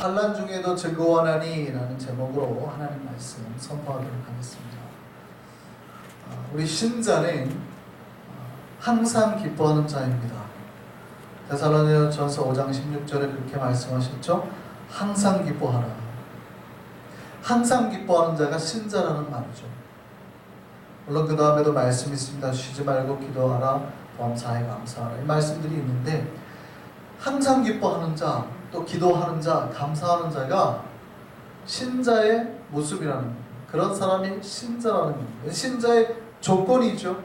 환난 중에도 즐거워하나니 라는 제목으로 하나님 말씀 선포하도록 하겠습니다. 우리 신자는 항상 기뻐하는 자입니다. 데살로니가전서 5장 16절에 그렇게 말씀하셨죠. 항상 기뻐하라. 항상 기뻐하는 자가 신자라는 말이죠. 물론 그 다음에도 말씀이 있습니다. 쉬지 말고 기도하라, 범사에 감사하라, 이 말씀들이 있는데, 항상 기뻐하는 자, 또 기도하는 자, 감사하는 자가 신자의 모습이라는 겁니다. 그런 사람이 신자라는 겁니다. 신자의 조건이죠.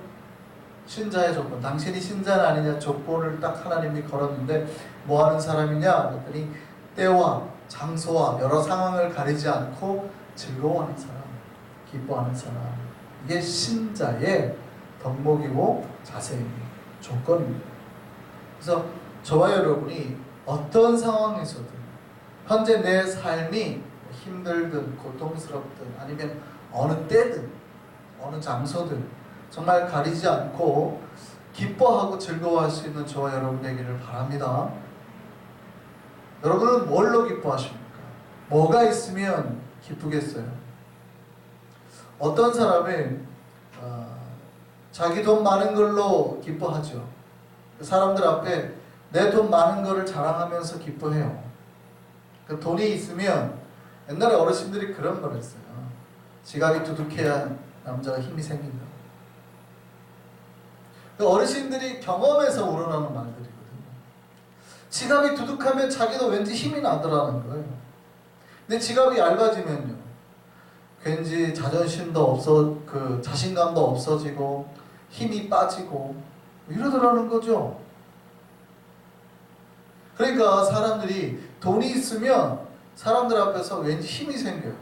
신자의 조건. 당신이 신자는 아니냐 조건을 딱 하나님이 걸었는데 뭐 하는 사람이냐 그랬더니 때와 장소와 여러 상황을 가리지 않고 즐거워하는 사람, 기뻐하는 사람. 이게 신자의 덕목이고 자세입니다. 조건입니다. 그래서 저와 여러분이 어떤 상황에서든 현재 내 삶이 힘들든 고통스럽든 아니면 어느 때든 어느 장소든 정말 가리지 않고 기뻐하고 즐거워할 수 있는 저와 여러분 되기를 바랍니다. 여러분은 뭘로 기뻐하십니까? 뭐가 있으면 기쁘겠어요? 어떤 사람은 자기 돈 많은 걸로 기뻐하죠. 사람들 앞에 내 돈 많은 거를 자랑하면서 기뻐해요. 그 돈이 있으면 옛날에 어르신들이 그런 걸 했어요. 지갑이 두둑해야 남자가 힘이 생긴다. 그 어르신들이 경험에서 우러나는 말들이거든요. 지갑이 두둑하면 자기도 왠지 힘이 나더라는 거예요. 근데 지갑이 얇아지면요, 왠지 자존심도 없어, 자신감도 없어지고 힘이 빠지고 이러더라는 거죠. 그러니까 사람들이 돈이 있으면 사람들 앞에서 왠지 힘이 생겨요.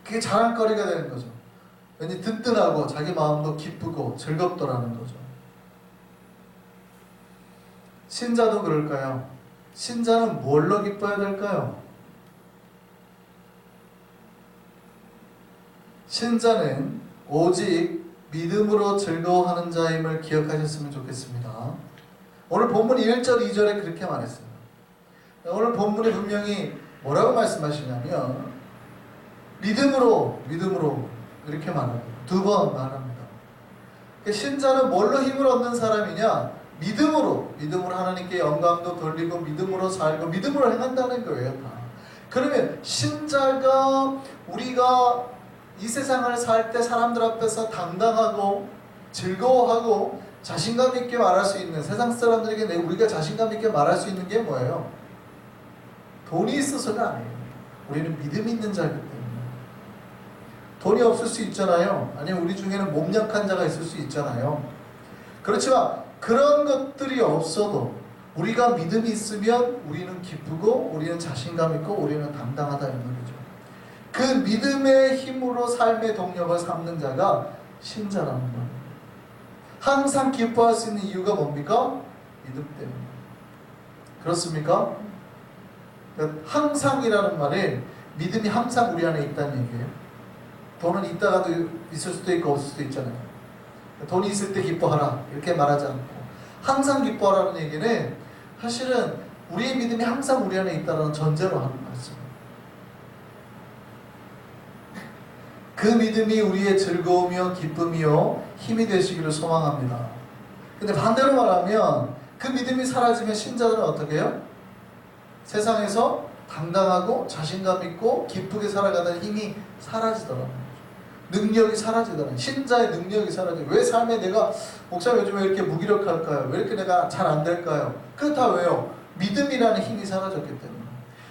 그게 자랑거리가 되는 거죠. 왠지 든든하고 자기 마음도 기쁘고 즐겁더라는 거죠. 신자도 그럴까요? 신자는 뭘로 기뻐야 될까요? 신자는 오직 믿음으로 즐거워하는 자임을 기억하셨으면 좋겠습니다. 오늘 본문 1절, 2절에 그렇게 말했어요. 오늘 본문에 분명히 뭐라고 말씀하시냐면 믿음으로 이렇게 말합니다. 두 번 말합니다. 신자는 뭘로 힘을 얻는 사람이냐? 믿음으로 하나님께 영광도 돌리고 믿음으로 살고 믿음으로 행한다는 거예요. 다. 그러면 신자가 우리가 이 세상을 살 때 사람들 앞에서 당당하고 즐거워하고 자신감 있게 말할 수 있는, 세상 사람들에게 우리가 자신감 있게 말할 수 있는 게 뭐예요? 돈이 있어서가 아니에요. 우리는 믿음 있는 자이기 때문에. 돈이 없을 수 있잖아요. 아니면 우리 중에는 몸 약한 자가 있을 수 있잖아요. 그렇지만 그런 것들이 없어도 우리가 믿음이 있으면 우리는 기쁘고 우리는 자신감 있고 우리는 당당하다 이런 거죠. 그 믿음의 힘으로 삶의 동력을 삼는 자가 신자라는 거예요. 항상 기뻐할 수 있는 이유가 뭡니까? 믿음 때문에. 그렇습니까? 항상이라는 말에 믿음이 항상 우리 안에 있다는 얘기예요. 돈은 있다가도 있을 수도 있고 없을 수도 있잖아요. 돈이 있을 때 기뻐하라 이렇게 말하지 않고 항상 기뻐하라는 얘기는 사실은 우리의 믿음이 항상 우리 안에 있다는 전제로 하는 말씀이에요. 그 믿음이 우리의 즐거움이요 기쁨이요 힘이 되시기를 소망합니다. 근데 반대로 말하면 그 믿음이 사라지면 신자들은 어떻게 해요? 세상에서 당당하고 자신감 있고 기쁘게 살아가는 힘이 사라지더라고요. 능력이 사라지더라고요. 신자의 능력이 사라져요. 왜 삶에 내가 목사님 요즘 왜 이렇게 무기력할까요? 왜 이렇게 내가 잘 안 될까요? 그거 다 왜요? 믿음이라는 힘이 사라졌기 때문에.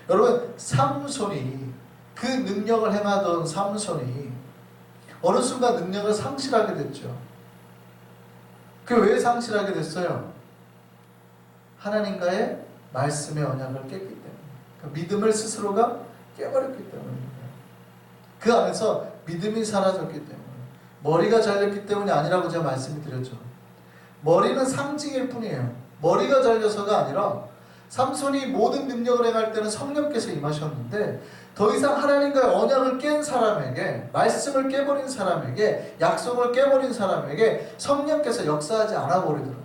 여러분, 삼손이 그 능력을 행하던 삼손이 어느 순간 능력을 상실하게 됐죠. 그 왜 상실하게 됐어요? 하나님과의 말씀의 언약을 깼기 때문에. 그 믿음을 스스로가 깨버렸기 때문입니다. 그 안에서 믿음이 사라졌기 때문에. 머리가 잘렸기 때문이 아니라고 제가 말씀드렸죠. 머리는 상징일 뿐이에요. 머리가 잘려서가 아니라 삼손이 모든 능력을 행할 때는 성령께서 임하셨는데 더 이상 하나님과의 언약을 깬 사람에게, 말씀을 깨버린 사람에게, 약속을 깨버린 사람에게 성령께서 역사하지 않아 버리더라고요.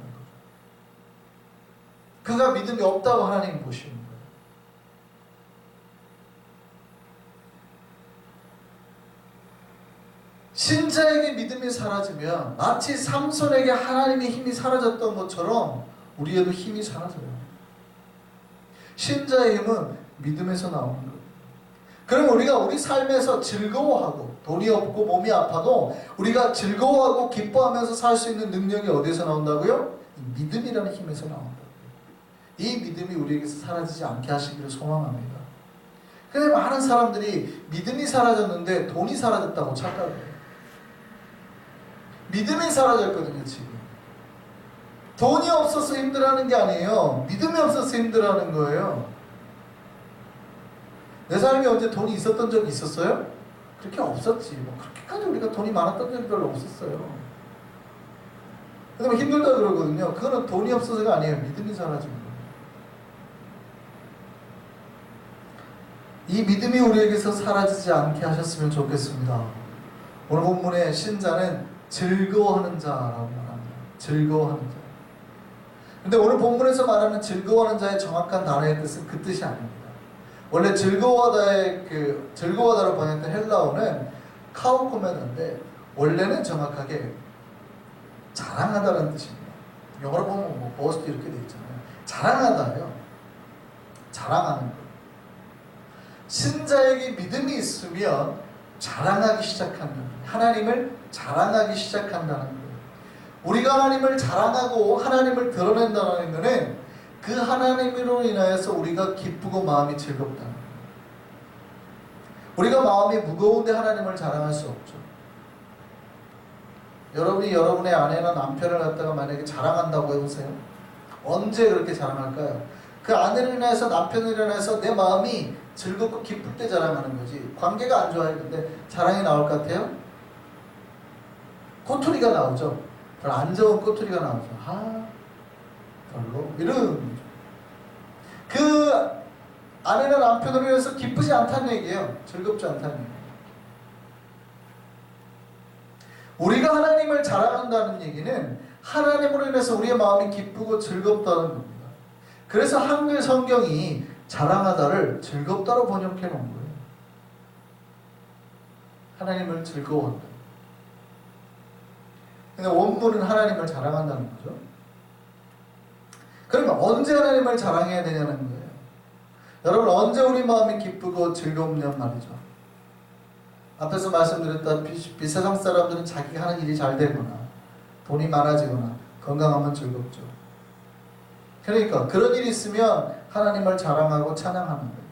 그가 믿음이 없다고 하나님 보시는 거예요. 신자에게 믿음이 사라지면 마치 삼손에게 하나님의 힘이 사라졌던 것처럼 우리에도 힘이 사라져요. 신자의 힘은 믿음에서 나오는 거예요. 그럼 우리가 우리 삶에서 즐거워하고 돈이 없고 몸이 아파도 우리가 즐거워하고 기뻐하면서 살 수 있는 능력이 어디서 나온다고요? 이 믿음이라는 힘에서 나온다고요. 이 믿음이 우리에게서 사라지지 않게 하시기를 소망합니다. 근데 많은 사람들이 믿음이 사라졌는데 돈이 사라졌다고 착각해요. 믿음이 사라졌거든요, 지금. 돈이 없어서 힘들어하는 게 아니에요. 믿음이 없어서 힘들어하는 거예요. 내 삶에 언제 돈이 있었던 적이 있었어요? 그렇게 없었지. 뭐 그렇게까지 우리가 돈이 많았던 적이 별로 없었어요. 근데 뭐 힘들다 그러거든요. 그거는 돈이 없어서가 아니에요. 믿음이 사라진 거예요. 이 믿음이 우리에게서 사라지지 않게 하셨으면 좋겠습니다. 오늘 본문의 신자는 즐거워하는 자라고 말합니다. 즐거워하는 자. 근데 오늘 본문에서 말하는 즐거워하는 자의 정확한 단어의 뜻은 그 뜻이 아닙니다. 원래 즐거워하다로 번역된 헬라어는 카우코메노인데 원래는 정확하게 자랑하다는 뜻입니다. 영어로 보면 뭐 boast 이렇게 돼 있잖아요. 자랑하다예요. 자랑하는 거. 신자에게 믿음이 있으면 자랑하기 시작한다는 거예요. 하나님을 자랑하기 시작한다는 거예요. 우리가 하나님을 자랑하고 하나님을 드러낸다는 것은 그 하나님으로 인하여서 우리가 기쁘고 마음이 즐겁다는 거예요. 우리가 마음이 무거운데 하나님을 자랑할 수 없죠. 여러분이 여러분의 아내나 남편을 갖다가 만약에 자랑한다고 해보세요. 언제 그렇게 자랑할까요? 그 아내를 인해서 남편을 인해서 내 마음이 즐겁고 기쁠 때 자랑하는 거지. 관계가 안 좋아요. 근데 자랑이 나올 것 같아요? 꼬투리가 나오죠. 별로 안 좋은 꼬투리가 나오죠. 별로 이런 거죠. 그 아내나 남편으로 인해서 기쁘지 않다는 얘기예요. 즐겁지 않다는 얘기예요. 우리가 하나님을 자랑한다는 얘기는 하나님으로 인해서 우리의 마음이 기쁘고 즐겁다는 겁니다. 그래서 한글 성경이 자랑하다를 즐겁다로 번역해 놓은 거예요. 하나님을 즐거워한다. 근데 원문은 하나님을 자랑한다는 거죠. 그러면 언제 하나님을 자랑해야 되냐는 거예요. 여러분, 언제 우리 마음이 기쁘고 즐겁냐는 말이죠. 앞에서 말씀드렸다시피 세상 사람들은 자기가 하는 일이 잘 되거나 돈이 많아지거나 건강하면 즐겁죠. 그러니까 그런 일이 있으면 하나님을 자랑하고 찬양하는 거예요.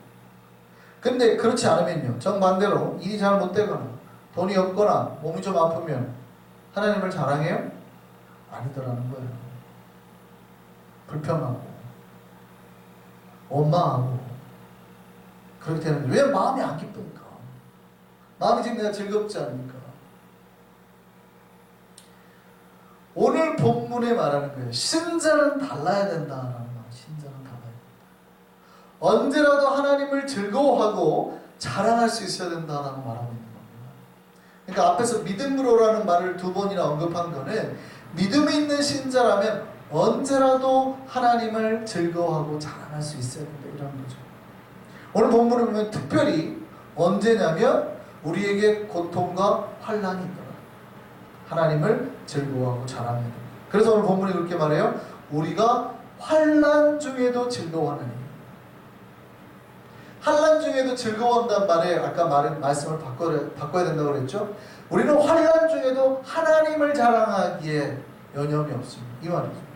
근데 그렇지 않으면요, 정반대로 일이 잘 못되거나 돈이 없거나 몸이 좀 아프면 하나님을 자랑해요? 아니더라는 거예요. 불평하고 원망하고 그렇게 되는데 왜 마음이 안 기쁘니까? 마음이 지금 내가 즐겁지 않으니까. 오늘 본문에 말하는 거예요. 신자는 달라야 된다라는 말. 신자는 달라야 된다. 언제라도 하나님을 즐거워하고 자랑할 수 있어야 된다라고 말하고 있는 겁니다. 그러니까 앞에서 믿음으로라는 말을 두 번이나 언급한 거는 믿음이 있는 신자라면 언제라도 하나님을 즐거워하고 자랑할 수 있어야 된다 이런 거죠. 오늘 본문을 보면 특별히 언제냐면 우리에게 고통과 환난이 있더라. 하나님을 즐거워하고 자랑해야 된다. 그래서 오늘 본문이 그렇게 말해요. 우리가 환난 중에도 즐거워하는 일. 환난 중에도 즐거워한다는 말에 아까 말씀을 바꿔야 된다고 그랬죠. 우리는 환난 중에도 하나님을 자랑하기에 여념이 없습니다. 이 말이죠.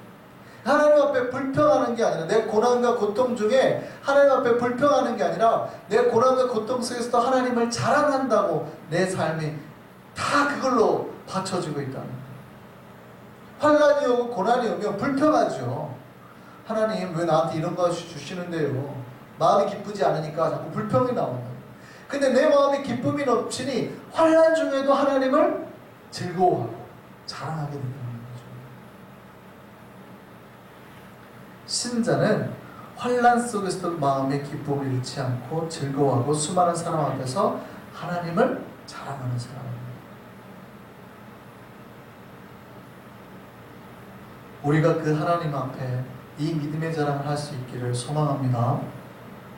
하나님 앞에 불평하는 게 아니라 내 고난과 고통 중에 하나님 앞에 불평하는 게 아니라 내 고난과 고통 속에서도 하나님을 자랑한다고 내 삶이 다 그걸로 받쳐지고 있다는 거예요. 환난이 오고 고난이 오면 불평하죠. 하나님 왜 나한테 이런 거 주시는데요. 마음이 기쁘지 않으니까 자꾸 불평이 나온다. 근데 내 마음이 기쁨이 넘치니 환난 중에도 하나님을 즐거워하고 자랑하게 된다는 거죠. 신자는 환난 속에서도 마음의 기쁨을 잃지 않고 즐거워하고 수많은 사람 앞에서 하나님을 자랑하는 사람입니다. 우리가 그 하나님 앞에 이 믿음의 자랑을 할 수 있기를 소망합니다.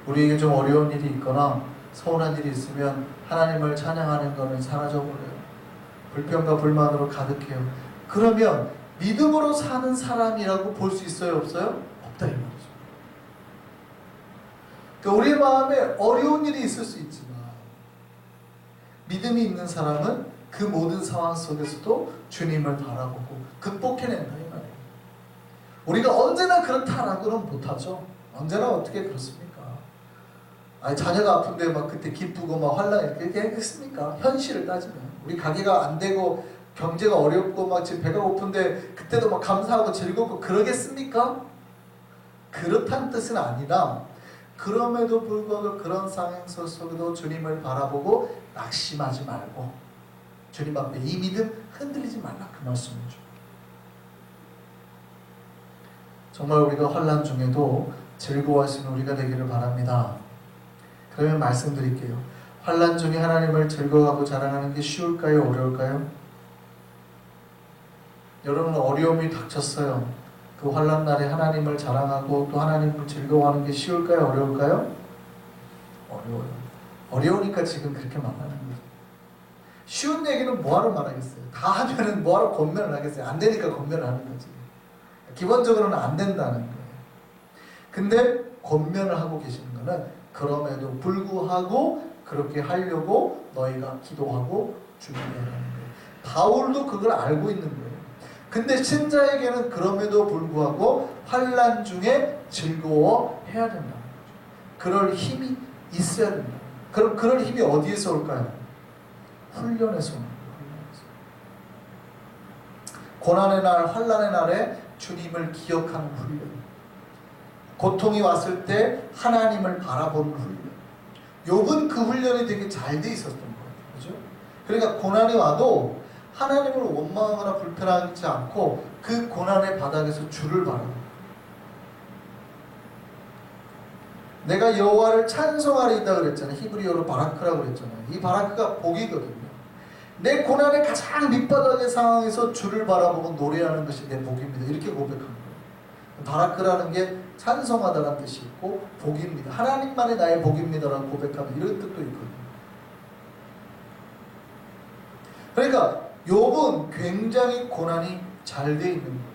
우리에게 좀 어려운 일이 있거나 서운한 일이 있으면 하나님을 찬양하는 것은 사라져버려요. 불평과 불만으로 가득해요. 그러면 믿음으로 사는 사람이라고 볼 수 있어요? 없어요? 없다 이 말이죠. 그러니까 우리 마음에 어려운 일이 있을 수 있지만 믿음이 있는 사람은 그 모든 상황 속에서도 주님을 바라보고 극복해낸다 이 말이에요. 우리가 언제나 그렇다라고는 못하죠. 언제나 어떻게 그렇습니까? 아니 자녀가 아픈데 막 그때 기쁘고 막 환란 이렇게 하겠습니까? 현실을 따지면 우리 가게가 안 되고 경제가 어렵고 막 지금 배가 고픈데 그때도 막 감사하고 즐겁고 그러겠습니까? 그렇다는 뜻은 아니라 그럼에도 불구하고 그런 상황 속에도 주님을 바라보고 낙심하지 말고 주님 앞에 이 믿음 흔들리지 말라 그 말씀이죠. 정말 우리가 환난 중에도 즐거워하시는 우리가 되기를 바랍니다. 그러면 말씀드릴게요. 환난 중에 하나님을 즐거워하고 자랑하는 게 쉬울까요? 어려울까요? 여러분 어려움이 닥쳤어요. 그 환난 날에 하나님을 자랑하고 또 하나님을 즐거워하는 게 쉬울까요? 어려울까요? 어려워요. 어려우니까 지금 그렇게 말하는 거예요. 쉬운 얘기는 뭐하러 말하겠어요? 다 하면은 뭐하러 권면을 하겠어요? 안 되니까 권면을 하는 거지. 기본적으로는 안 된다는 거예요. 근데 권면을 하고 계시는 거는 그럼에도 불구하고 그렇게 하려고 너희가 기도하고 준비하는 거예요. 바울도 그걸 알고 있는 거예요. 근데 신자에게는 그럼에도 불구하고 환난 중에 즐거워해야 된다는 거죠. 그럴 힘이 있어야 된다. 그럼 그럴 힘이 어디에서 올까요? 훈련에서 오는 거예요. 고난의 날, 환난의 날에 주님을 기억하는 훈련. 고통이 왔을 때 하나님을 바라보는 훈련. 욥은 그 훈련이 되게 잘 돼 있었던 거예요. 그죠? 그러니까 고난이 와도 하나님을 원망하거나 불편하지 않고 그 고난의 바닥에서 주를 바라보는 거예요. 내가 여호와를 찬송하리이다 그랬잖아요. 히브리어로 바라크라고 그랬잖아요. 이 바라크가 복이거든요. 내 고난의 가장 밑바닥의 상황에서 주를 바라보고 노래하는 것이 내 복입니다. 이렇게 고백한 거예요. 바라크라는 게 찬송하다라는 뜻이 있고 복입니다. 하나님만이 나의 복입니다라고 고백하는 이런 뜻도 있거든요. 그러니까 욥은 굉장히 고난이 잘 돼 있는 거예요.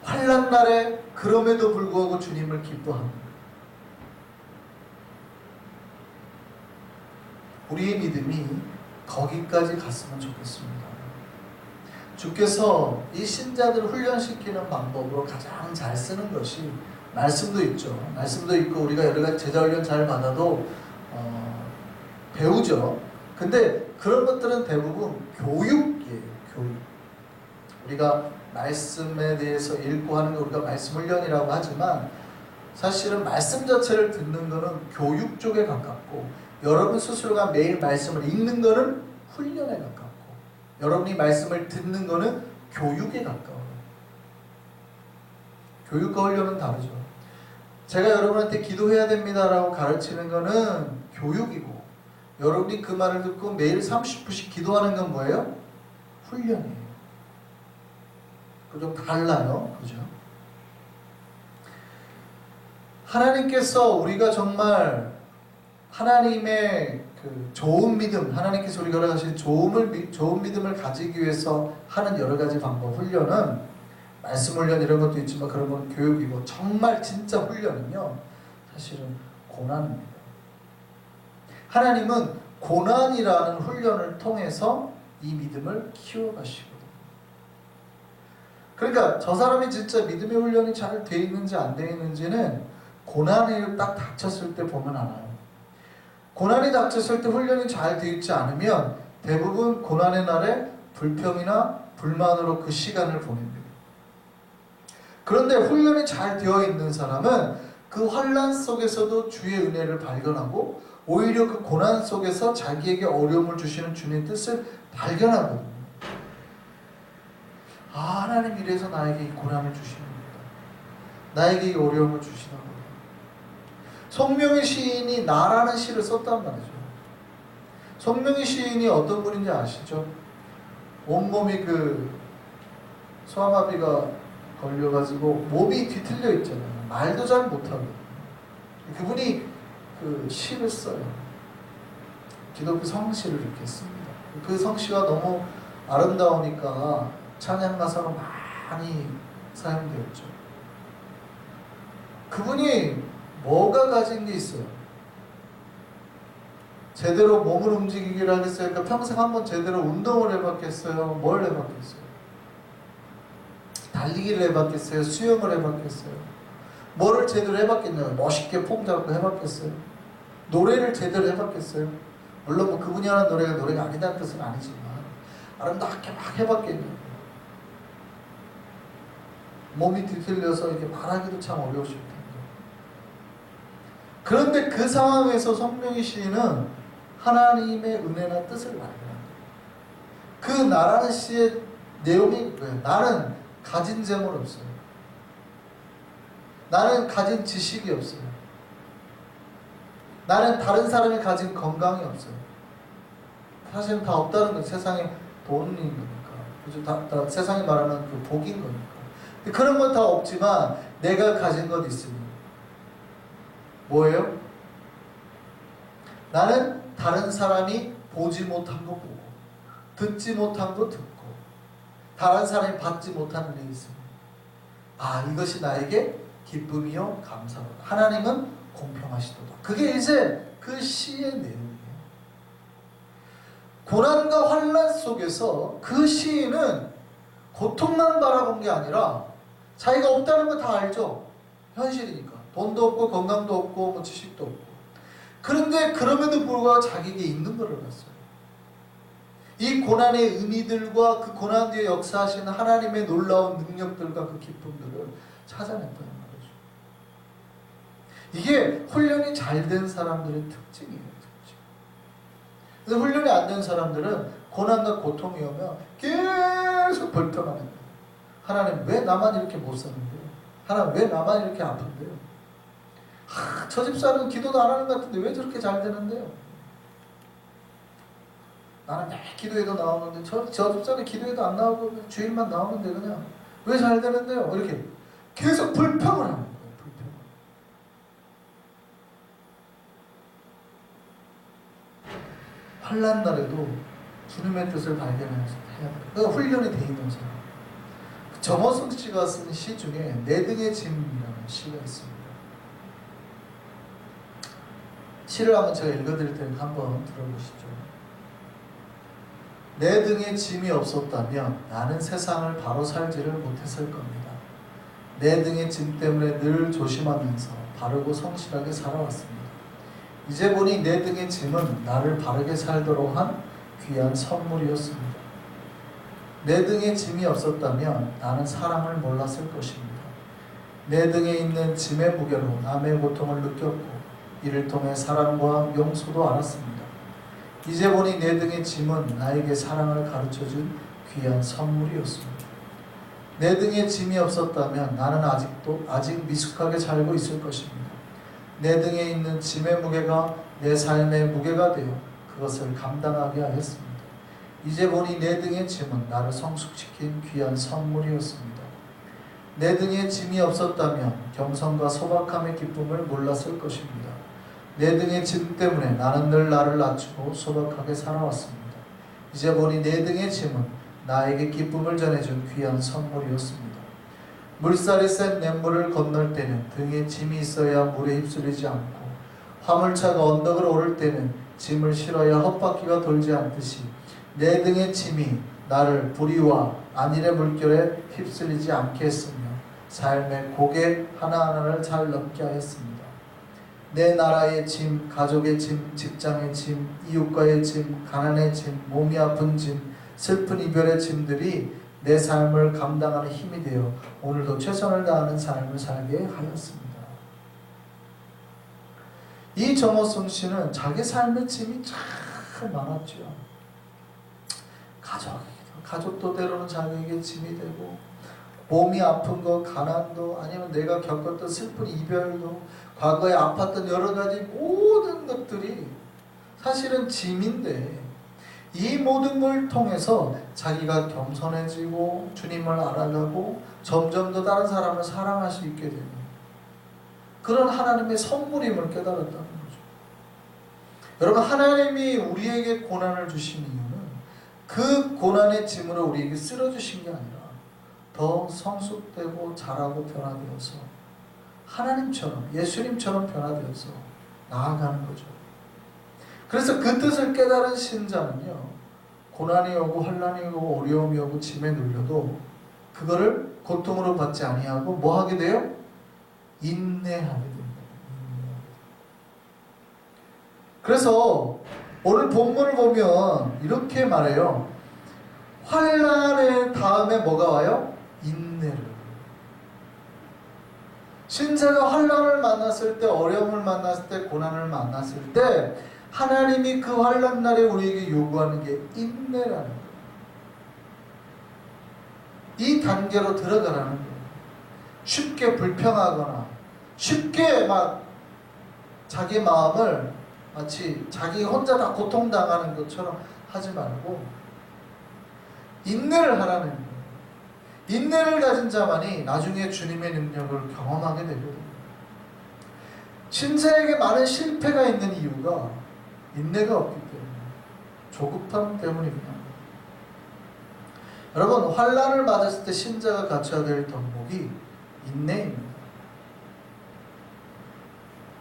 환난 날에 그럼에도 불구하고 주님을 기뻐합니다. 우리의 믿음이 거기까지 갔으면 좋겠습니다. 주께서 이 신자들을 훈련시키는 방법으로 가장 잘 쓰는 것이 말씀도 있죠. 말씀도 있고 우리가 여러 가지 제자 훈련 잘 받아도 배우죠. 근데 그런 것들은 대부분 교육이에요. 교육. 우리가 말씀에 대해서 읽고 하는 거 우리가 말씀 훈련이라고 하지만 사실은 말씀 자체를 듣는 거는 교육 쪽에 가깝고 여러분 스스로가 매일 말씀을 읽는 거는 훈련에 가깝고 여러분이 말씀을 듣는 거는 교육에 가까워요. 교육과 훈련은 다르죠. 제가 여러분한테 기도해야 됩니다라고 가르치는 거는 교육이고 여러분이 그 말을 듣고 매일 30분씩 기도하는 건 뭐예요? 훈련이에요. 좀 달라요. 그죠? 하나님께서 우리가 정말 하나님의 그 좋은 믿음, 하나님께서 우리가 허락하신 좋은 믿음을 가지기 위해서 하는 여러 가지 방법, 훈련은 말씀 훈련 이런 것도 있지만 그런 건 교육이고 정말 진짜 훈련은요 사실은 고난입니다. 하나님은 고난이라는 훈련을 통해서 이 믿음을 키워가시거든요. 그러니까 저 사람이 진짜 믿음의 훈련이 잘 돼 있는지 안 돼 있는지는 고난이 딱 닥쳤을 때 보면 알아요. 고난이 닥쳤을 때 훈련이 잘 되어 있지 않으면 대부분 고난의 날에 불평이나 불만으로 그 시간을 보냅니다. 그런데 훈련이 잘 되어 있는 사람은 그 환난 속에서도 주의 은혜를 발견하고 오히려 그 고난 속에서 자기에게 어려움을 주시는 주님의 뜻을 발견하거든요. 아, 하나님 이래서 나에게 이 고난을 주시는구나. 나에게 이 어려움을 주시는구나. 성명의 시인이 나라는 시를 썼단 말이죠. 성명의 시인이 어떤 분인지 아시죠? 온몸이 그 소아마비가 걸려가지고 몸이 뒤틀려 있잖아요. 말도 잘 못하고. 그분이 그 시를 써요. 기독교 성시를 이렇게 씁니다. 그 성시가 너무 아름다우니까 찬양 가사로 많이 사용되었죠. 그분이 뭐가 가진 게 있어요? 제대로 몸을 움직이기를 하겠어요? 그러니까 평생 한번 제대로 운동을 해봤겠어요? 뭘 해봤겠어요? 달리기를 해봤겠어요? 수영을 해봤겠어요? 뭐를 제대로 해봤겠냐고? 멋있게 폼 잡고 해봤겠어요? 노래를 제대로 해봤겠어요? 물론 뭐 그분이 하는 노래가 노래가 아니다는 뜻은 아니지만 아름답게 막 해봤겠냐고. 몸이 뒤틀려서 이렇게 말하기도 참 어려우실 텐데. 그런데 그 상황에서 성령의 시인은 하나님의 은혜나 뜻을 발견합니다. 그 나라는 시의 내용이 뭐예요? 나는 가진 재물 없어요. 나는 가진 지식이 없어요. 나는 다른 사람이 가진 건강이 없어요. 사실은 다 없다는 건 세상에 돈인 거니까. 그죠? 다 세상이 말하는 그 복인 거니까. 그런 건 다 없지만 내가 가진 것 있으니 뭐예요? 나는 다른 사람이 보지 못한 거 보고 듣지 못한 거 듣고 다른 사람이 받지 못하는 일이 있습니다. 아, 이것이 나에게 기쁨이요 감사로다. 하나님은 공평하시도다. 그게 이제 그 시의 내용이에요. 고난과 환난 속에서 그 시인은 고통만 바라본 게 아니라 자기가 없다는 거 다 알죠. 현실이니까. 돈도 없고 건강도 없고 뭐 지식도 없고. 그런데 그럼에도 불구하고 자기에게 있는 것을 봤어요. 이 고난의 의미들과 그 고난 뒤에 역사하시는 하나님의 놀라운 능력들과 그 기쁨들을 찾아냈다는 거죠. 이게 훈련이 잘 된 사람들의 특징이에요. 근데 훈련이 안 된 사람들은 고난과 고통이 오면 계속 벌떡하는 거예요. 하나님 왜 나만 이렇게 못 사는데요? 하나님 왜 나만 이렇게 아픈데요? 저 집사는 기도도 안 하는 것 같은데 왜 저렇게 잘 되는데요? 나는 매 기도에도 나오는데 저 집사는 기도에도 안 나오고 주일만 나오는데 그냥 왜 잘 되는데요? 이렇게 계속 불평을 하는 거예요. 불평. 환난 날에도 주님의 뜻을 발견해야 돼요. 그러니까 훈련이 돼 있는 사람. 정호승 씨가 쓴 시 중에 내 등의 짐이라는 시가 있습니다. 시를 한번 제가 읽어드릴 테니까 한번 들어보시죠. 내 등에 짐이 없었다면 나는 세상을 바로 살지를 못했을 겁니다. 내 등의 짐 때문에 늘 조심하면서 바르고 성실하게 살아왔습니다. 이제 보니 내 등의 짐은 나를 바르게 살도록 한 귀한 선물이었습니다. 내 등에 짐이 없었다면 나는 사랑을 몰랐을 것입니다. 내 등에 있는 짐의 무게로 남의 고통을 느꼈고 이를 통해 사랑과 용서도 알았습니다. 이제 보니 내 등의 짐은 나에게 사랑을 가르쳐준 귀한 선물이었습니다. 내 등에 짐이 없었다면 나는 아직 미숙하게 살고 있을 것입니다. 내 등에 있는 짐의 무게가 내 삶의 무게가 되어 그것을 감당하게 하였습니다. 이제 보니 내 등의 짐은 나를 성숙시킨 귀한 선물이었습니다. 내 등에 짐이 없었다면 겸손과 소박함의 기쁨을 몰랐을 것입니다. 내 등의 짐 때문에 나는 늘 나를 낮추고 소박하게 살아왔습니다. 이제 보니 내 등의 짐은 나에게 기쁨을 전해준 귀한 선물이었습니다. 물살이 센 냇물을 건널 때는 등에 짐이 있어야 물에 휩쓸리지 않고 화물차가 언덕을 오를 때는 짐을 실어야 헛바퀴가 돌지 않듯이 내 등의 짐이 나를 불의와 안일의 물결에 휩쓸리지 않게 했으며 삶의 고개 하나하나를 잘 넘게 하였습니다. 내 나라의 짐, 가족의 짐, 직장의 짐, 이웃과의 짐, 가난의 짐, 몸이 아픈 짐, 슬픈 이별의 짐들이 내 삶을 감당하는 힘이 되어 오늘도 최선을 다하는 삶을 살게 하였습니다. 이 정호승 씨는 자기 삶의 짐이 참 많았죠. 가족도 때로는 자기에게 짐이 되고 몸이 아픈 거, 가난도 아니면 내가 겪었던 슬픈 이별도 과거에 아팠던 여러 가지 모든 것들이 사실은 짐인데 이 모든 걸 통해서 자기가 겸손해지고 주님을 알아가고 점점 더 다른 사람을 사랑할 수 있게 되는 그런 하나님의 선물임을 깨달았다는 거죠. 여러분, 하나님이 우리에게 고난을 주신 이유는 그 고난의 짐으로 우리에게 쓸어주신 게 아니라 더 성숙되고 자라고 변화되어서 하나님처럼, 예수님처럼 변화되어서 나아가는 거죠. 그래서 그 뜻을 깨달은 신자는요, 고난이 오고 환난이 오고 어려움이 오고 짐에 눌려도 그거를 고통으로 받지 아니하고 뭐 하게 돼요? 인내하게 됩니다. 그래서 오늘 본문을 보면 이렇게 말해요. 환난의 다음에 뭐가 와요? 인내를. 신자가 환난을 만났을 때, 어려움을 만났을 때, 고난을 만났을 때 하나님이 그 환난 날에 우리에게 요구하는 게 인내라는 거예요. 이 단계로 들어가라는 거예요. 쉽게 불평하거나 쉽게 막 자기 마음을 마치 자기 혼자 다 고통당하는 것처럼 하지 말고 인내를 하라는 거예요. 인내를 가진 자만이 나중에 주님의 능력을 경험하게 되거든요. 신자에게 많은 실패가 있는 이유가 인내가 없기 때문에, 조급함 때문입니다. 여러분, 환난을 맞았을 때 신자가 갖춰야 될 덕목이 인내입니다.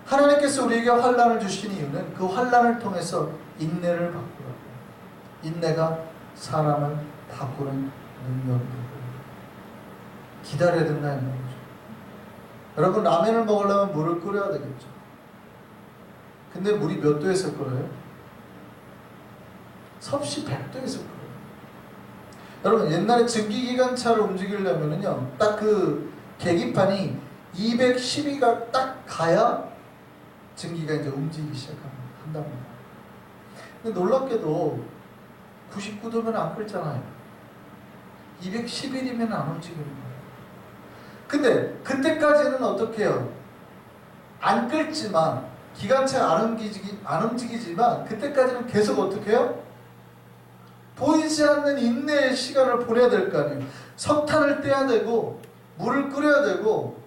하나님께서 우리에게 환난을 주신 이유는 그 환난을 통해서 인내를 바꾸라고. 인내가 사람을 바꾸는 능력이고 기다려야 된다는 거죠. 여러분, 라면을 먹으려면 물을 끓여야 되겠죠. 근데 물이 몇 도에서 끓어요? 섭씨 100도에서 끓어요. 여러분, 옛날에 증기기관차를 움직이려면은요, 딱 그 계기판이 212가 딱 가야 증기가 이제 움직이기 시작한답니다. 근데 놀랍게도 99도면 안 끓잖아요. 211이면 안 움직이는 거예요. 근데 그때까지는 어떻게 해요? 안 끓지만, 기관차가 안 움직이지만 그때까지는 계속 어떻게 해요? 보이지 않는 인내의 시간을 보내야 될 거 아니에요. 석탄을 떼야 되고 물을 끓여야 되고,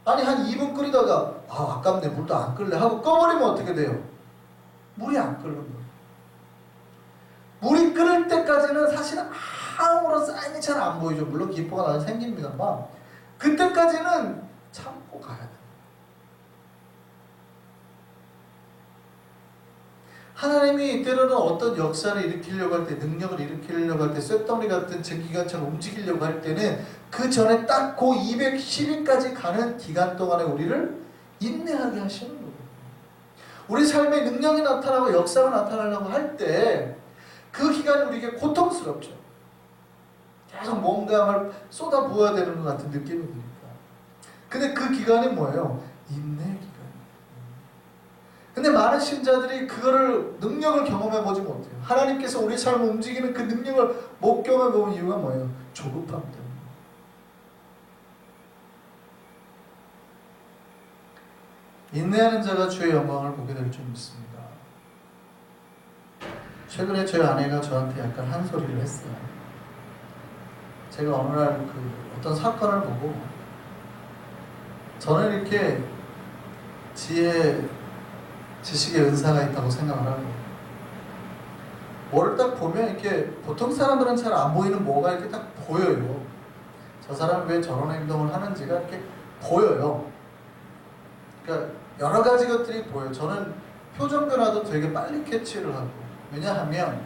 아니 한 2분 끓이다가 아깝네, 물도 안 끓래 하고 꺼버리면 어떻게 돼요? 물이 안 끓는 거예요. 물이 끓을 때까지는 사실 아무런 사인이 잘 안 보이죠. 물론 기포가 나중에 생깁니다만 그때까지는 참고 가야 돼요. 하나님이 때로는 어떤 역사를 일으키려고 할 때, 능력을 일으키려고 할 때, 쇳덩이 같은 증기관처럼 움직이려고 할 때는 그 전에 딱 그 210일까지 가는 기간 동안에 우리를 인내하게 하시는 거예요. 우리 삶에 능력이 나타나고 역사가 나타나려고 할 때 그 기간이 우리에게 고통스럽죠. 계속 뭔가를 쏟아 부어야 되는 것 같은 느낌이 드니까. 근데 그 기간이 뭐예요? 인내 기간. 근데 많은 신자들이 그거를, 능력을 경험해 보지 못해요. 하나님께서 우리 삶을 움직이는 그 능력을 못 경험해 본 이유가 뭐예요? 조급함 때문에. 인내하는 자가 주의 영광을 보게 될 줄 믿습니다. 최근에 저희 아내가 저한테 약간 한 소리를 했어요. 제가 어느 날 어떤 사건을 보고, 저는 이렇게 지식의 은사가 있다고 생각을 하고, 뭐를 딱 보면 이렇게 보통 사람들은 잘 안 보이는 뭐가 이렇게 딱 보여요. 저 사람이 왜 저런 행동을 하는지가 이렇게 보여요. 그러니까 여러 가지 것들이 보여요. 저는 표정 변화도 되게 빨리 캐치를 하고. 왜냐하면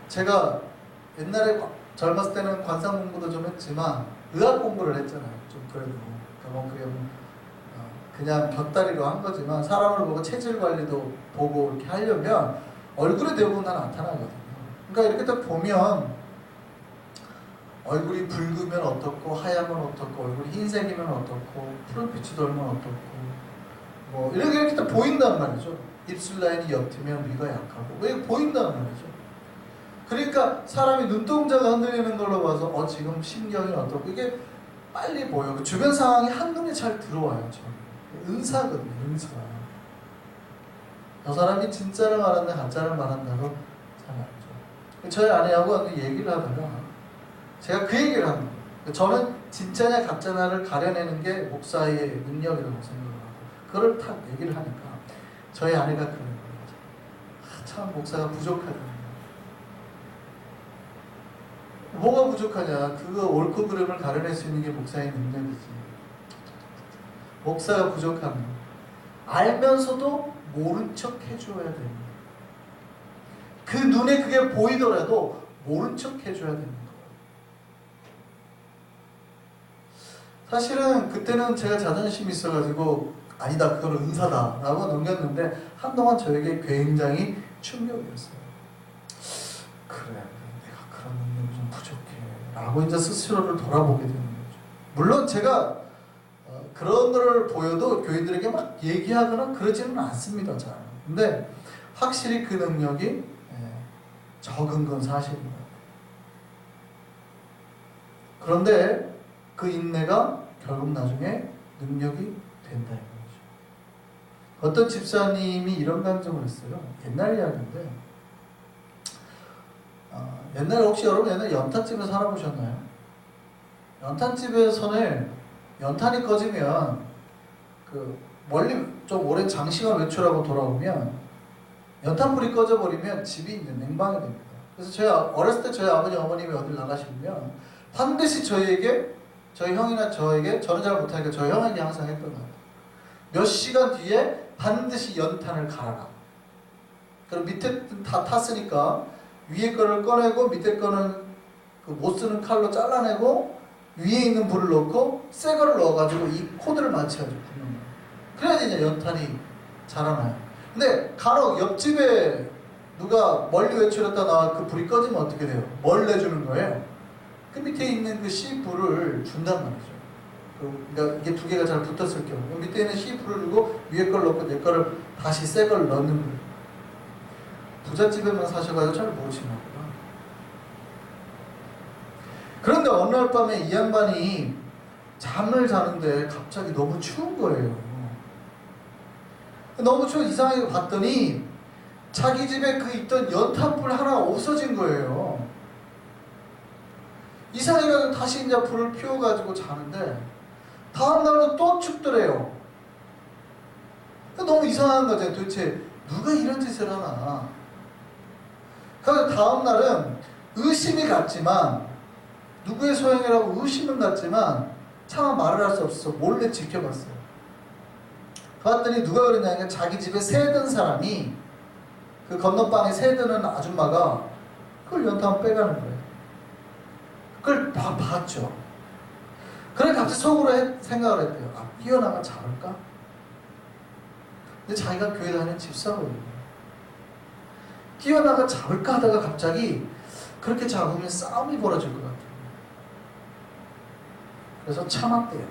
제가 옛날에 젊었을 때는 관상 공부도 좀 했지만 의학 공부를 했잖아요. 좀 그래도 그냥 곁다리로 한 거지만 사람을 보고 체질 관리도 보고 이렇게 하려면 얼굴에 대부분 다 나타나거든요. 그러니까 이렇게 딱 보면 얼굴이 붉으면 어떻고, 하얗면 어떻고, 얼굴이 흰색이면 어떻고, 푸른빛이 돌면 어떻고, 뭐 이렇게 딱 보인단 말이죠. 입술 라인이 옅으면 위가 약하고, 왜 보인단 말이죠. 그러니까 사람이 눈동자가 흔들리는 걸로 봐서 지금 신경이 어떻고, 이게 빨리 보여. 주변 상황이 한눈에 잘 들어와요. 저는 은사거든요. 은사. 저 사람이 진짜를 말한다 가짜를 말한다로 잘 알죠. 저희 아내하고 얘기를 하다가 제가 그 얘기를 하는 거예요. 저는 진짜냐 가짜냐를 가려내는 게 목사의 능력이라고 생각을 하고 그걸 딱 얘기를 하니까 저희 아내가 그러는 거예요. 참 목사가 부족하다. 뭐가 부족하냐? 그거 옳고 그름을 가려낼 수 있는 게 목사의 능력이지. 목사가 부족한 거. 알면서도 모른 척 해줘야 됩니다. 그 눈에 그게 보이더라도 모른 척 해줘야 됩니다. 사실은 그때는 제가 자존심이 있어가지고 아니다 그거는 은사다 라고 넘겼는데 한동안 저에게 굉장히 충격이었어요. 그래 내가 그런 능력이 좀 부족해 라고 이제 스스로를 돌아보게 되는 거죠. 물론 제가 그런 거를 보여도 교인들에게 막 얘기하거나 그러지는 않습니다. 잘. 근데 확실히 그 능력이 적은 건 사실입니다. 그런데 그 인내가 결국 나중에 능력이 된다는 거죠. 어떤 집사님이 이런 강정을 했어요. 옛날 이야기인데 옛날에 혹시 여러분 옛날에 연탄집에 살아보셨나요? 연탄집에서는 연탄이 꺼지면 그 멀리 좀 오랜 장시간 외출하고 돌아오면 연탄불이 꺼져버리면 집이 이제 냉방이 됩니다. 그래서 제가 어렸을 때 저희 아버지 어머님이 어딜 나가시면 반드시 저희에게 저희 형이나 저에게 저는 잘 못하니까 저희 형에게 항상 했던 것 같아요. 몇 시간 뒤에 반드시 연탄을 갈아라. 그럼 밑에 다 탔으니까 위에 거를 꺼내고 밑에 거는 그 못 쓰는 칼로 잘라내고 위에 있는 불을 넣고 새 거를 넣어가지고 이 코드를 맞춰야죠. 그래야지 이제 연탄이 자라나요. 근데 간혹 옆집에 누가 멀리 외출했다 나와 그 불이 꺼지면 어떻게 돼요? 뭘 내주는 거예요? 그 밑에 있는 그 씨불을 준단 말이죠. 그러니까 이게 두 개가 잘 붙었을 경우 밑에 있는 씨불을 주고 위에 걸 넣고 내 거를 다시 새 걸 넣는 거예요. 부잣집에만 사셔가지고 잘 모르시나 보다. 그런데 어느 날 밤에 이 양반이 잠을 자는데 갑자기 너무 추운 거예요. 너무 추워 이상하게 봤더니 자기 집에 그 있던 연탄불 하나 없어진 거예요. 이상해가지고 다시 이제 불을 피워가지고 자는데 다음날도 또 춥더래요. 너무 이상한 거죠. 도대체 누가 이런 짓을 하나. 그래서 다음날은 의심이 갔지만 누구의 소행이라고 의심은 갔지만 차마 말을 할 수 없어서 몰래 지켜봤어요. 봤더니 누가 그러냐면 자기 집에 새든 사람이 그 건너방에 새드는 아줌마가 그걸 연탄 빼가는 거예요. 그걸 다 봤죠. 그래 갑자기 속으로 생각을 했대요. 아, 뛰어나가 잡을까? 근데 자기가 교회 다니는 집사거든요. 뛰어나가 잡을까 하다가 갑자기 그렇게 잡으면 싸움이 벌어질 것 같아요. 그래서 참았대요.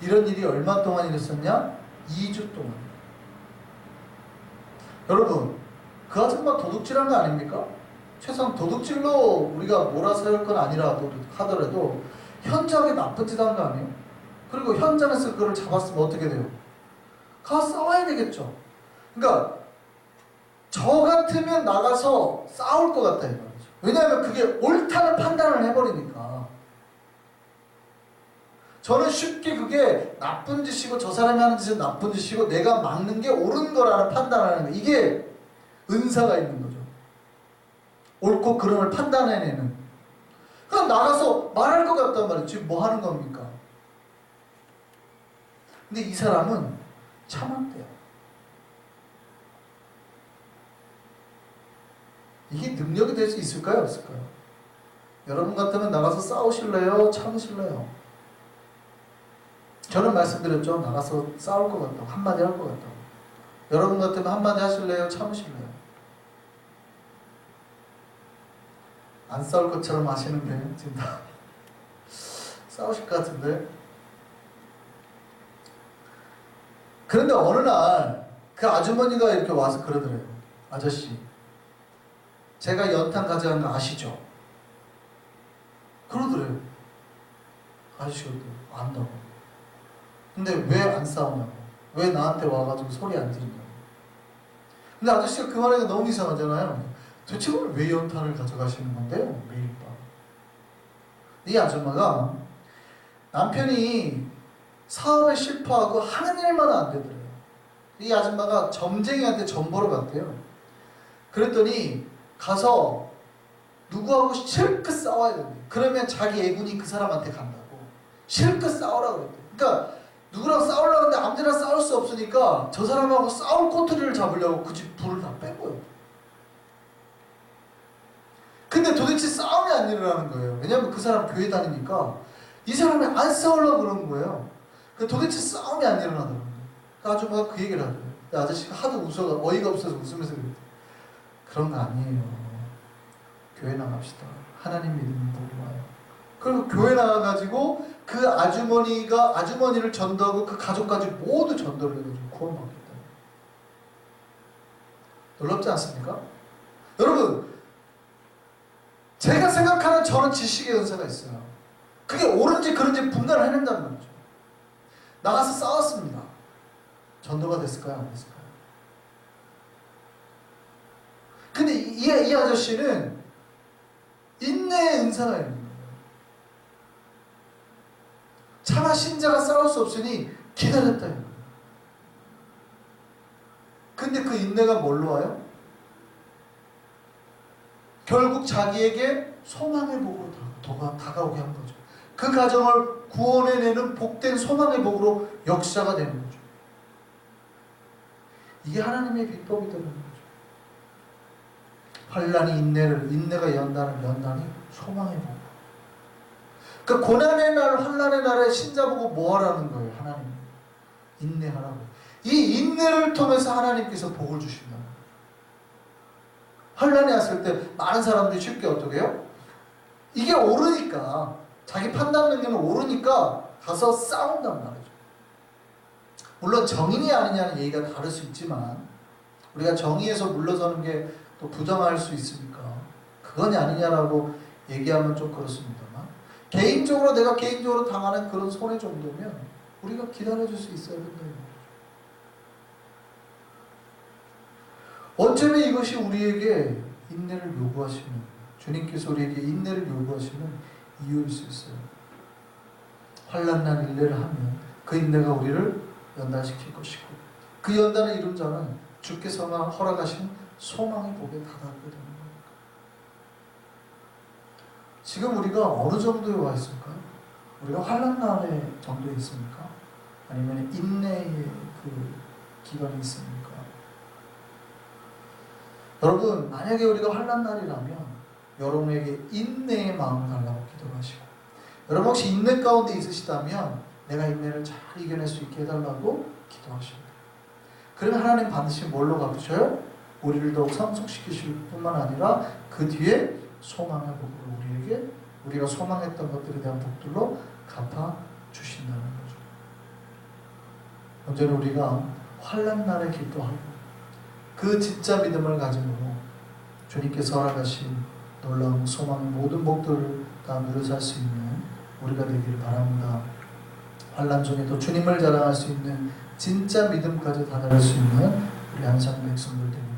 이런 일이 얼마 동안 일었었냐? 2주 동안. 여러분, 그 아줌마 도둑질한 거 아닙니까? 최소한 도둑질로 우리가 몰아세울 건 아니라도 하더라도 현저하게 나쁜 짓 한 거 아니에요? 그리고 현장에서 그걸 잡았으면 어떻게 돼요? 가서 싸워야 되겠죠. 그러니까 저 같으면 나가서 싸울 것 같다 이 말이죠. 왜냐하면 그게 옳다는 판단을 해버리니까. 저는 쉽게 그게 나쁜 짓이고 저 사람이 하는 짓은 나쁜 짓이고 내가 막는 게 옳은 거라는 판단을 하는 거예요. 이게 은사가 있는 거죠. 옳고 그름을 판단해내는. 그럼 나가서 말할 것 같단 말이에요. 지금 뭐 하는 겁니까? 근데 이 사람은 참았대요. 이게 능력이 될 수 있을까요? 없을까요? 여러분 같으면 나가서 싸우실래요? 참으실래요? 저는 말씀드렸죠. 나가서 싸울 것 같다고. 한마디 할 것 같다고. 여러분 같으면 한마디 하실래요? 참으실래요? 안 싸울 것처럼 하시는데 지금 다 싸우실 것 같은데. 그런데 어느 날 그 아주머니가 이렇게 와서 그러더래요. 아저씨, 제가 연탄 가져간 거 아시죠? 그러더래요. 아저씨가 안다고. 근데 왜 안 싸우냐고. 왜 나한테 와가지고 소리 안 지르냐고. 근데 아저씨가 그 말하기가 너무 이상하잖아요. 도대체 오늘 왜 연탄을 가져가시는 건데요? 매일 밤. 이 아줌마가 남편이 사업에 실패하고 하는 일만 안 되더래요. 이 아줌마가 점쟁이한테 점 보러 갔대요. 그랬더니 가서 누구하고 실컷 싸워야 된대. 그러면 자기 애군이 그 사람한테 간다고. 실컷 싸우라고 그랬대. 그러니까 누구랑 싸우려고 하는데 아무데나 싸울 수 없으니까 저 사람하고 싸울 꼬투리를 잡으려고 그 집 불을 다 뺀 거예요. 근데 도대체 싸움이 안 일어나는 거예요. 왜냐면 그 사람 교회 다니니까 이 사람이 안 싸우려고 그러는 거예요. 도대체 싸움이 안 일어나더라고요. 그 아줌마가 그 얘기를 하더라고요. 아저씨가 하도 웃어서 어이가 없어서 웃으면서 그랬대. 그런 거 아니에요. 교회 나갑시다. 하나님 믿으면 복이 와요. 그리고 교회 나가가지고 그 아주머니를 전도하고 그 가족까지 모두 전도를 해가지고 구원받겠다. 놀랍지 않습니까? 여러분, 제가 생각하는 저런 지식의 은사가 있어요. 그게 옳은지 그른지 분간을 해낸다는 거죠. 나가서 싸웠습니다. 전도가 됐을까요? 안 됐을까요? 근데 이 아저씨는 인내의 은사가 있는 거예요. 차마 신자가 싸울 수 없으니 기다렸다. 근데 그 인내가 뭘로 와요? 결국 자기에게 소망의 복으로 다가오게 한 거죠. 그 가정을 구원해내는 복된 소망의 복으로 역사가 되는 거죠. 이게 하나님의 비법이라는 거죠. 환난이 인내가 연단이 소망의 복. 그러니까 고난의 날, 환난의 날에 신자 보고 뭐 하라는 거예요? 하나님 인내하라고. 이 인내를 통해서 하나님께서 복을 주신다. 환난이 왔을 때 많은 사람들이 쉽게 어떻게 해요? 이게 옳으니까, 자기 판단 능력은 옳으니까 가서 싸운단 말이죠. 물론 정인이 아니냐는 얘기가 다를 수 있지만 우리가 정의에서 물러서는 게 또 부정할 수 있으니까 그거냐 아니냐라고 얘기하면 좀 그렇습니다만, 내가 개인적으로 당하는 그런 손해 정도면 우리가 기다려줄 수 있어야 된다는 거죠. 어쩌면 이것이 우리에게 인내를 요구하시는, 주님께서 우리에게 인내를 요구하시는 이유일 수 있어요. 환난난 인내를 하면 그 인내가 우리를 연단시킬 것이고, 그 연단을 이룬 자는 주께서 허락하신 소망의 복에 다다르게 되는 겁니다. 지금 우리가 어느 정도에 와 있을까요? 우리가 환난날의 정도에 있습니까? 아니면 인내의 그 기간이 있습니까? 여러분, 만약에 우리가 환난날이라면 여러분에게 인내의 마음을 달라고 기도하시고, 여러분 혹시 인내 가운데 있으시다면 내가 인내를 잘 이겨낼 수 있게 해달라고 기도하십니다. 그러면 하나님 반드시 뭘로 갚으셔요? 우리를 더욱 성숙시키실 뿐만 아니라 그 뒤에 소망의 복으로 우리가 소망했던 것들에 대한 복들로 갚아주신다는 거죠. 언제나 우리가 환난날에 기도하고 그 진짜 믿음을 가짐으로 주님께서 허락하신 놀라운 소망의 모든 복들을 다 누려 살 수 있는 우리가 되기를 바랍니다. 환난 중에도 주님을 자랑할 수 있는 진짜 믿음까지 다다를 수 있는 우리 한상 백성들 되기를